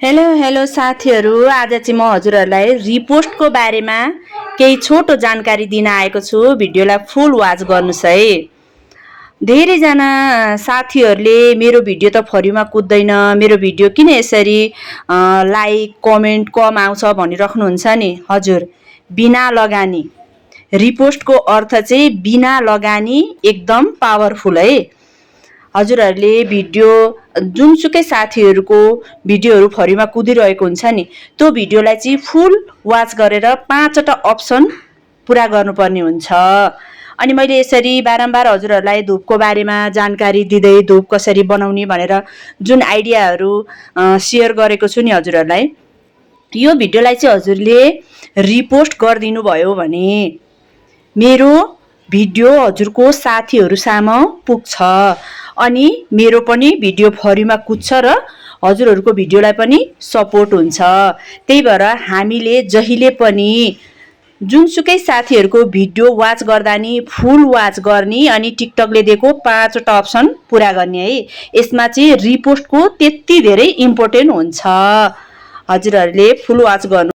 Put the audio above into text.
Hello hello साथीहरू, आज चाहिँ म हजुरहरूलाई रिपोस्टको बारेमा केही छोटो जानकारी दिन आएको छु। भिडियोलाई फुल वाच गर्नुस् है। धेरैजना साथीहरूले मेरो भिडियो त फरिमा कुद्दैन, मेरो भिडियो किन यसरी लाइक कमेन्ट कम आउँछ भनिराख्नुहुन्छ नि। हजुर, बिना लगानी रिपोस्टको अर्थ चाहिँ बिना लगानी एकदम पावरफुल है। हजुरहरूले भिडियो जुनसुकै साथीहरूको भिडियोहरू फरिमा कुदिरहेको हुन्छ नि, त्यो भिडियोलाई चाहिँ फुल वाच गरेर 5वटा अप्सन पुरा गर्नुपर्ने हुन्छ। अनि मैले यसरी बारम्बार हजुरहरूलाई धूपको बारेमा जानकारी दिँदै धूप कसरी बनाउने भनेर जुन आइडियाहरू सेयर गरेको छु नि हजुरहरूलाई, यो भिडियोलाई चाहिँ हजुरले रिपोस्ट गरिदिनु भयो भने मेरो भिडियो हजुरको साथीहरूसम्म पुग्छ अनि मेरो पनि भिडियो फरिमा कुद्छ र हजुरहरूको भिडियोलाई पनि सपोर्ट हुन्छ। त्यही भएर हामीले जहिले पनि जुनसुकै साथीहरूको भिडियो वाच गर्दा नि फुल वाच गर्ने अनि टिकटकले दिएको 5वटा अप्सन पुरा गर्ने है। यसमा चाहिँ रिपोस्टको त्यति धेरै इम्पोर्टेन्ट हुन्छ। हजुरहरूले फुल वाच गर्नु।